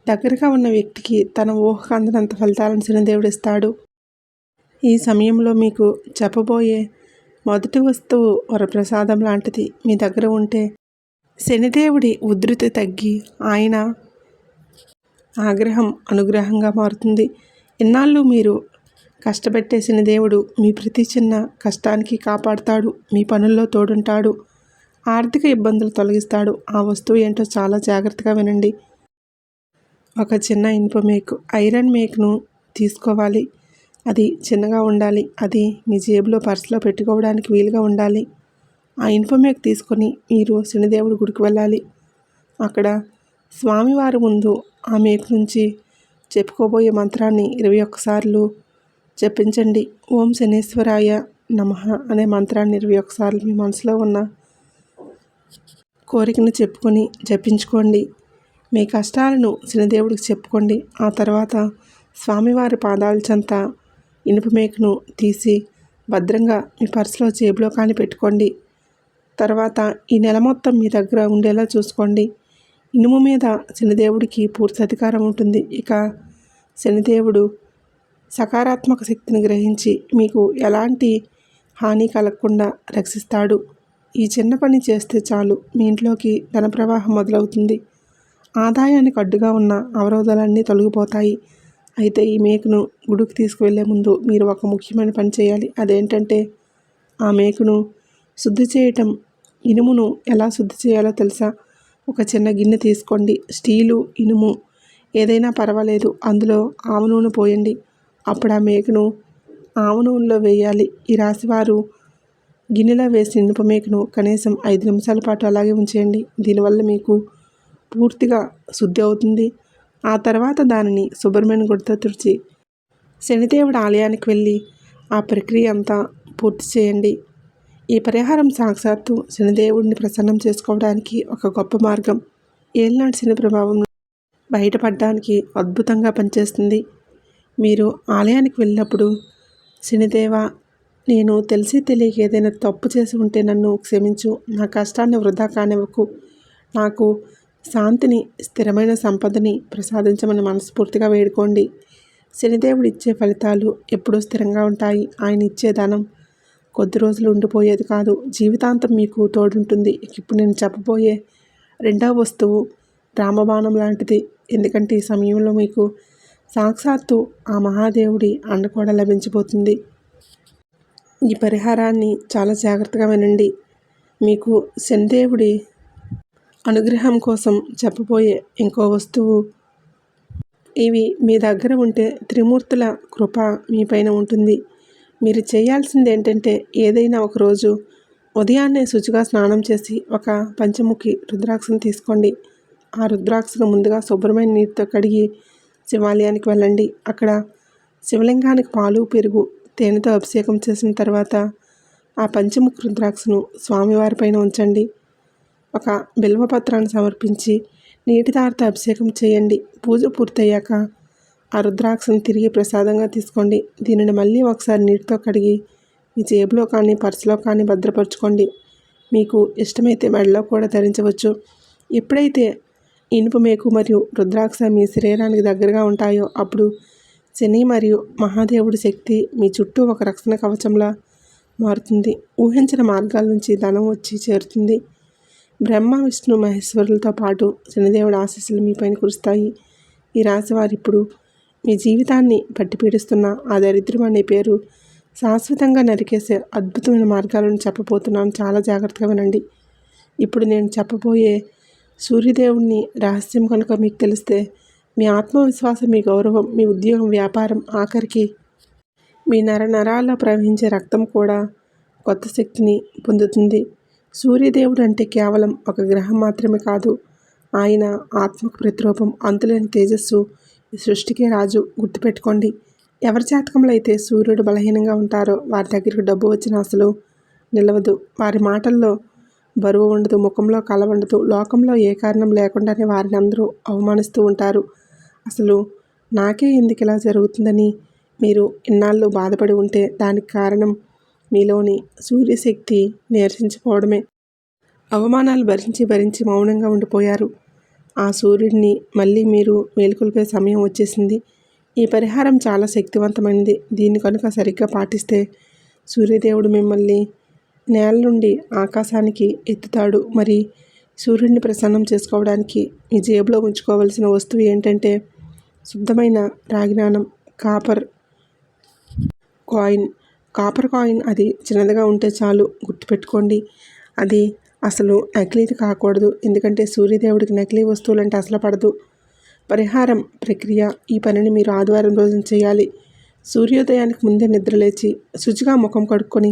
దగ్గరగా ఉన్న వ్యక్తికి తన ఊహకు అందనంత ఫలితాలను శనిదేవుడు ఇస్తాడు. ఈ సమయంలో మీకు చెప్పబోయే మొదటి వస్తువు వరప్రసాదం లాంటిది. మీ దగ్గర ఉంటే శనిదేవుడి ఉధృతి తగ్గి ఆయన ఆగ్రహం అనుగ్రహంగా మారుతుంది. ఇన్నాళ్ళు మీరు కష్టపెట్టే శనిదేవుడు మీ ప్రతి చిన్న కష్టానికి కాపాడుతాడు. మీ పనుల్లో తోడుంటాడు. ఆర్థిక ఇబ్బందులు తొలగిస్తాడు. ఆ వస్తువు ఏంటో చాలా జాగ్రత్తగా వినండి. ఒక చిన్న ఇనుప మేకు, ఐరన్ మేకును తీసుకోవాలి. అది చిన్నగా ఉండాలి. అది మీ జేబులో పర్సులో పెట్టుకోవడానికి వీలుగా ఉండాలి. ఆ ఇనుప మేకు తీసుకొని మీరు శనిదేవుడి గుడికి వెళ్ళాలి. అక్కడ స్వామివారి ముందు ఆ మేకు నుంచి చెప్పుకోబోయే మంత్రాన్ని 21 సార్లు జపించండి. ఓం శనేశ్వరాయ నమః అనే మంత్రాన్ని 21 సార్లు మీ మనసులో ఉన్న కోరికను చెప్పుకొని జపించుకోండి. మీ కష్టాలను శనిదేవుడికి చెప్పుకోండి. ఆ తర్వాత స్వామివారి పాదాల చెంత ఇనుప మేకును తీసి భద్రంగా మీ పర్సులో జేబులో కానీ పెట్టుకోండి. తర్వాత ఈ నెల మొత్తం మీ దగ్గర ఉండేలా చూసుకోండి. ఇనుము మీద శనిదేవుడికి పూర్తి అధికారం ఉంటుంది. ఇక శనిదేవుడు సకారాత్మక శక్తిని గ్రహించి మీకు ఎలాంటి హాని కలగకుండా రక్షిస్తాడు. ఈ చిన్న పని చేస్తే చాలు మీ ఇంట్లోకి ధన ప్రవాహం మొదలవుతుంది. ఆదాయానికి అడ్డుగా ఉన్న అవరోధాలన్నీ తొలగిపోతాయి. అయితే ఈ మేకును గుడికి తీసుకువెళ్లే ముందు మీరు ఒక ముఖ్యమైన పని చేయాలి. అదేంటంటే ఆ మేకును శుద్ధి చేయటం. ఇనుమును ఎలా శుద్ధి చేయాలో తెలుసా? ఒక చిన్న గిన్నె తీసుకోండి. స్టీలు, ఇనుము ఏదైనా పర్వాలేదు. అందులో ఆవు నూనె పోయండి. అప్పుడు ఆ మేకును ఆవు నూనెలో వేయాలి. ఈ రాశివారు గిన్నెలో వేసి ఇనుప మేకును కనీసం 5 నిమిషాల పాటు అలాగే ఉంచేయండి. దీనివల్ల మీకు పూర్తిగా శుద్ధి అవుతుంది. ఆ తర్వాత దానిని శుభ్రమైన గుడ్డతో తుడిచి శనిదేవుడి ఆలయానికి వెళ్ళి ఆ ప్రక్రియ అంతా పూర్తి చేయండి. ఈ పరిహారం సాక్షాత్తు శనిదేవుడిని ప్రసన్నం చేసుకోవడానికి ఒక గొప్ప మార్గం. ఏలినాటి శని ప్రభావం బయటపడడానికి అద్భుతంగా పనిచేస్తుంది. మీరు ఆలయానికి వెళ్ళినప్పుడు శనిదేవ, నేను తెలిసి తెలియక ఏదైనా తప్పు చేసి ఉంటే నన్ను క్షమించు. నా కష్టాన్ని వృధా కానివ్వకు. నాకు శాంతిని, స్థిరమైన సంపదని ప్రసాదించమని మనస్ఫూర్తిగా వేడుకోండి. శనిదేవుడు ఇచ్చే ఫలితాలు ఎప్పుడూ స్థిరంగా ఉంటాయి. ఆయన ఇచ్చే ధనం కొద్ది రోజులు ఉండిపోయేది కాదు, జీవితాంతం మీకు తోడుంటుంది. ఇప్పుడు నేను చెప్పబోయే రెండవ వస్తువు రామబాణం లాంటిది. ఎందుకంటే ఈ సమయంలో మీకు సాక్షాత్తు ఆ మహాదేవుడి అండ కూడా లభించబోతుంది. ఈ పరిహారాన్ని చాలా జాగ్రత్తగా వినండి. మీకు శనిదేవుడి అనుగ్రహం కోసం చెప్పబోయే ఇంకో వస్తువు. ఇవి మీ దగ్గర ఉంటే త్రిమూర్తుల కృప మీపైన ఉంటుంది. మీరు చేయాల్సింది ఏంటంటే ఏదైనా ఒకరోజు ఉదయాన్నే శుచిగా స్నానం చేసి ఒక పంచముఖి రుద్రాక్షను తీసుకోండి. ఆ రుద్రాక్షను ముందుగా శుభ్రమైన నీటితో కడిగి శివాలయానికి వెళ్ళండి. అక్కడ శివలింగానికి పాలు, పెరుగు, తేనెతో అభిషేకం చేసిన తర్వాత ఆ పంచముఖి రుద్రాక్షను స్వామివారిపైన ఉంచండి. ఒక బిల్వపత్రాన్ని సమర్పించి నీటి దారితో అభిషేకం చేయండి. పూజ పూర్తయ్యాక ఆ రుద్రాక్షను తిరిగి ప్రసాదంగా తీసుకోండి. దీనిని మళ్ళీ ఒకసారి నీటితో కడిగి మీ జేబులో కానీ పర్సులో కానీ భద్రపరచుకోండి. మీకు ఇష్టమైతే మెడలో కూడా ధరించవచ్చు. ఎప్పుడైతే ఇనుప మేకు మరియు రుద్రాక్ష మీ శరీరానికి దగ్గరగా ఉంటాయో అప్పుడు శని మరియు మహాదేవుడి శక్తి మీ చుట్టూ ఒక రక్షణ కవచంలా మారుతుంది. ఊహించిన మార్గాల నుంచి ధనం వచ్చి చేరుతుంది. బ్రహ్మ, విష్ణు, మహేశ్వరులతో పాటు శనిదేవుడి ఆశీస్సులు మీపైన కురుస్తాయి. ఈ రాశివారు ఇప్పుడు మీ జీవితాన్ని పట్టి పీడిస్తున్న ఆ దరిద్రం అనే పేరు శాశ్వతంగా నరికేసే అద్భుతమైన మార్గాలను చెప్పబోతున్నాను. చాలా జాగ్రత్తగా వినండి. ఇప్పుడు నేను చెప్పబోయే సూర్యదేవుని రహస్యం కనుక మీకు తెలిస్తే మీ ఆత్మవిశ్వాసం, మీ గౌరవం, మీ ఉద్యోగం, వ్యాపారం, ఆఖరికి మీ నరాల్లో ప్రవహించే రక్తం కూడా కొత్త శక్తిని పొందుతుంది. సూర్యదేవుడు అంటే కేవలం ఒక గ్రహం మాత్రమే కాదు, ఆయన ఆత్మకు ప్రతిరూపం, అంతులేని తేజస్సు, ఈ సృష్టికే రాజు. గుర్తుపెట్టుకోండి, ఎవరి జాతకంలో అయితే సూర్యుడు బలహీనంగా ఉంటారో వారి దగ్గరికి డబ్బు వచ్చిన అసలు నిలవదు. వారి మాటల్లో బరువు ఉండదు, ముఖంలో కళ ఉండదు. లోకంలో ఏ కారణం లేకుండానే వారిని అందరూ అవమానిస్తూ ఉంటారు. అసలు నాకే ఎందుకు ఇలా జరుగుతుందని మీరు ఇన్నాళ్ళు బాధపడి ఉంటే దానికి కారణం మీలోని సూర్యశక్తి నీరసించిపోవడమే. అవమానాలు భరించి భరించి మౌనంగా ఉండిపోయారు. ఆ సూర్యుడిని మళ్ళీ మీరు మేలుకొల్పే సమయం వచ్చేసింది. ఈ పరిహారం చాలా శక్తివంతమైనది. దీన్ని కనుక సరిగ్గా పాటిస్తే సూర్యదేవుడు మిమ్మల్ని నేల నుండి ఆకాశానికి ఎత్తుతాడు. మరి సూర్యుడిని ప్రసన్నం చేసుకోవడానికి మీ జేబులో ఉంచుకోవలసిన వస్తువు ఏంటంటే శుద్ధమైన రాగి నాణం, కాపర్ కాయిన్. కాపర్ కాయిన్ అది చిన్నదిగా ఉంటే చాలు. గుర్తుపెట్టుకోండి, అది అసలు నకిలీది కాకూడదు. ఎందుకంటే సూర్యదేవుడికి నకిలీ వస్తువులంటే అసలు పడదు. పరిహారం ప్రక్రియ: ఈ పనిని మీరు ఆదివారం రోజున చేయాలి. సూర్యోదయానికి ముందే నిద్రలేచి శుచిగా ముఖం కడుక్కొని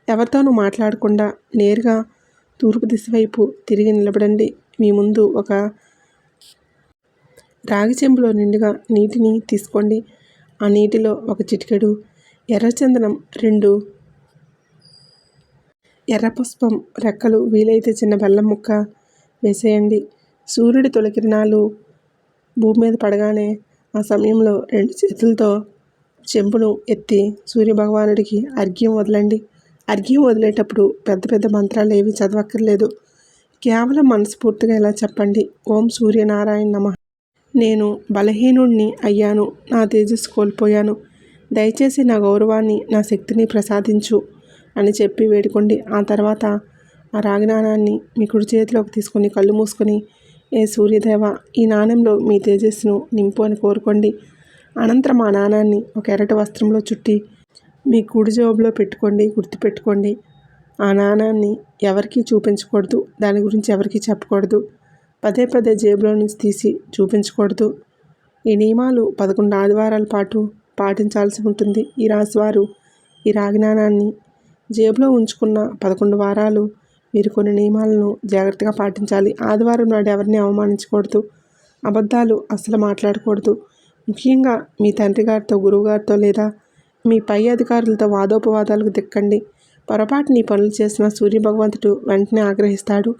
ఎవరితోనూ మాట్లాడకుండా నేరుగా తూర్పు దిశ వైపు తిరిగి నిలబడండి. మీ ముందు ఒక రాగి చెంబులో నిండుగా నీటిని తీసుకోండి. ఆ నీటిలో ఒక చిటికెడు ఎర్రచందనం, 2 ఎర్రపుష్పం రెక్కలు, వీలైతే చిన్న బెల్లం ముక్క వేసేయండి. సూర్యుడి తొలకిరణాలు భూమి మీద పడగానే ఆ సమయంలో 2 చేతులతో చెంబును ఎత్తి సూర్యభగవానుడికి అర్ఘ్యం వదలండి. అర్ఘ్యం వదిలేటప్పుడు పెద్ద పెద్ద మంత్రాలు ఏవి చదవక్కర్లేదు. కేవలం మనస్ఫూర్తిగా ఇలా చెప్పండి: ఓం సూర్యనారాయణ నమః. నేను బలహీనుణ్ణి అయ్యాను, నా తేజస్సు కోల్పోయాను. దయచేసి నా గౌరవాన్ని, నా శక్తిని ప్రసాదించు అని చెప్పి వేడుకోండి. ఆ తర్వాత ఆ రాగి నాణాన్ని మీ కుడి చేతిలోకి తీసుకొని కళ్ళు మూసుకొని, ఏ సూర్యదేవ, ఈ నాణెంలో మీ తేజస్సును నింపు అని కోరుకోండి. అనంతరం ఆ నాణాన్ని ఒక ఎర్రటి వస్త్రంలో చుట్టి మీ కుడి జేబులో పెట్టుకోండి. గుర్తుపెట్టుకోండి, ఆ నాణాన్ని ఎవరికీ చూపించకూడదు, దాని గురించి ఎవరికీ చెప్పకూడదు. పదే పదే జేబులో నుంచి తీసి చూపించకూడదు. ఈ నియమాలు 11 ఆదివారాల పాటు పాటించాల్సి ఉంటుంది. ఈ రాశివారు ఈ రాగి నాణాన్ని జేబులో ఉంచుకున్న 11 వారాలు మీరు కొన్ని నియమాలను జాగ్రత్తగా పాటించాలి. ఆదివారం నాడు ఎవరిని అవమానించకూడదు, అబద్ధాలు అస్సలు మాట్లాడకూడదు. ముఖ్యంగా మీ తండ్రి గారితో, గురువుగారితో లేదా మీ పై అధికారులతో వాదోపవాదాలకు దిక్కండి. పొరపాటుని పనులు చేసిన సూర్యభగవంతుడు వెంటనే ఆగ్రహిస్తాడు.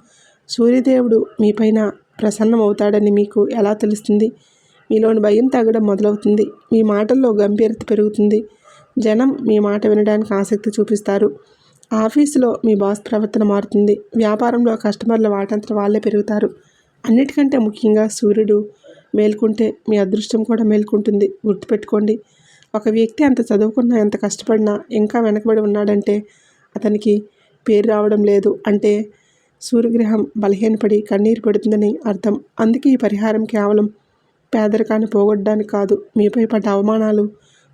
సూర్యదేవుడు మీపైన ప్రసన్నమవుతాడని మీకు ఎలా తెలుస్తుంది? మీలోని భయం తగ్గడం మొదలవుతుంది. మీ మాటల్లో గంభీరత పెరుగుతుంది. జనం మీ మాట వినడానికి ఆసక్తి చూపిస్తారు. ఆఫీసులో మీ బాస్ ప్రవర్తన మారుతుంది. వ్యాపారంలో కస్టమర్ల వాటంతట వాళ్ళే పెరుగుతారు. అన్నిటికంటే ముఖ్యంగా సూర్యుడు మేల్కొంటే మీ అదృష్టం కూడా మేల్కొంటుంది. గుర్తుపెట్టుకోండి, ఒక వ్యక్తి ఎంత చదువుకున్నా, ఎంత కష్టపడినా ఇంకా వెనకబడి ఉన్నాడంటే అతనికి పేరు రావడం లేదు అంటే సూర్యగ్రహం బలహీనపడి కన్నీరు పెడుతుందని అర్థం. అందుకే ఈ పరిహారం కేవలం పేదరికాన్ని పోగొట్టడానికి కాదు, మీపై పడ్డ అవమానాలు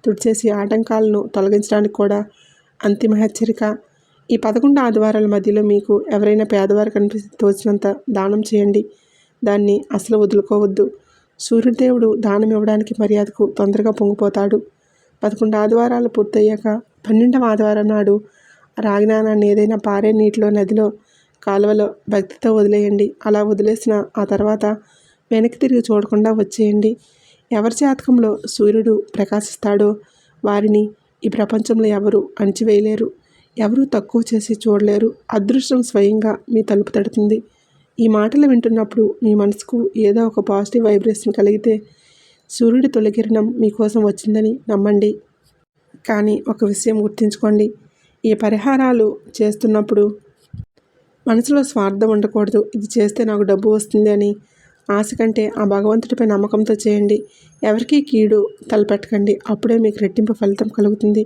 తుడిచేసి ఆటంకాలను తొలగించడానికి కూడా అంతిమ హెచ్చరిక. ఈ 11 ఆదివారాల మధ్యలో మీకు ఎవరైనా పేదవారు కనిపిస్తే తోచినంత దానం చేయండి. దాన్ని అసలు వదులుకోవద్దు. సూర్యదేవుడు దానం ఇవ్వడానికి మర్యాదకు తొందరగా పొంగిపోతాడు. 11 ఆదివారాలు పూర్తయ్యాక 12వ ఆదివారం నాడు రాగి నాణాన్ని ఏదైనా పారే నీటిలో, నదిలో, కాలువలో భక్తితో వదిలేయండి. అలా వదిలేసిన ఆ తర్వాత వెనక్కి తిరిగి చూడకుండా వచ్చేయండి. ఎవరి జాతకంలో సూర్యుడు ప్రకాశిస్తాడో వారిని ఈ ప్రపంచంలో ఎవరు అణిచివేయలేరు, ఎవరూ తక్కువ చేసి చూడలేరు. అదృష్టం స్వయంగా మీ తలుపు తడుతుంది. ఈ మాటలు వింటున్నప్పుడు మీ మనసుకు ఏదో ఒక పాజిటివ్ వైబ్రేషన్ కలిగితే సూర్యుడి తొలకిరణం మీకోసం వచ్చిందని నమ్మండి. కానీ ఒక విషయం గుర్తుంచుకోండి, ఈ పరిహారాలు చేస్తున్నప్పుడు మనసులో స్వార్థం ఉండకూడదు. ఇది చేస్తే నాకు డబ్బు వస్తుంది అని ఆశ కంటే ఆ భగవంతుడిపై నమ్మకంతో చేయండి. ఎవరికీ కీడు తలపెట్టకండి. అప్పుడే మీకు రెట్టింపు ఫలితం కలుగుతుంది.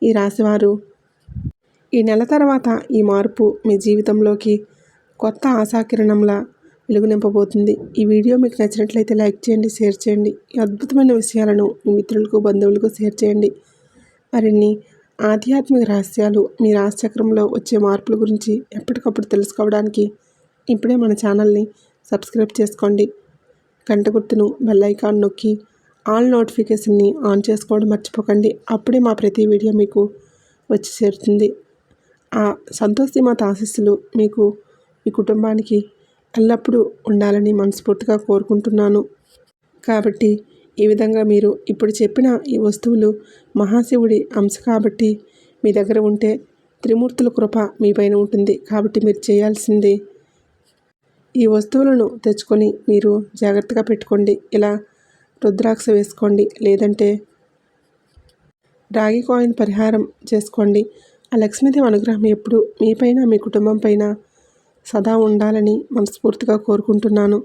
ఈ రాశివారు ఈ నెల తర్వాత ఈ మార్పు మీ జీవితంలోకి కొత్త ఆశాకిరణంలా వెలుగు నింపబోతుంది. ఈ వీడియో మీకు నచ్చినట్లయితే లైక్ చేయండి, షేర్ చేయండి. ఈ అద్భుతమైన విషయాలను మీ మిత్రులకు, బంధువులకు షేర్ చేయండి. మరిన్ని ఆధ్యాత్మిక రహస్యాలు, మీ రాశిచక్రంలో వచ్చే మార్పుల గురించి ఎప్పటికప్పుడు తెలుసుకోవడానికి ఇప్పుడే మన ఛానల్ని సబ్స్క్రైబ్ చేసుకోండి. గంట గుర్తును, బెల్ ఐకాన్ నొక్కి ఆల్ నోటిఫికేషన్ని ఆన్ చేసుకోవడం మర్చిపోకండి. అప్పుడే మా ప్రతి వీడియో మీకు వచ్చి చేరుతుంది. ఆ సంతోషిమాత ఆశీస్సులు మీకు, మీ కుటుంబానికి ఎల్లప్పుడూ ఉండాలని మనస్ఫూర్తిగా కోరుకుంటున్నాను. కాబట్టి ఈ విధంగా మీరు ఇప్పుడు చెప్పిన ఈ వస్తువులు మహాశివుడి అంశ కాబట్టి మీ దగ్గర ఉంటే త్రిమూర్తుల కృప మీపైన ఉంటుంది. కాబట్టి మీరు చేయాల్సింది ఈ వస్తువులను తెచ్చుకొని మీరు జాగ్రత్తగా పెట్టుకోండి. ఇలా రుద్రాక్ష వేసుకోండి, లేదంటే రాగి కాయిన్ పరిహారం చేసుకోండి. ఆ లక్ష్మీదేవి అనుగ్రహం ఎప్పుడు మీపైన మీ కుటుంబం పైన సదా ఉండాలని మనస్ఫూర్తిగా కోరుకుంటున్నాను.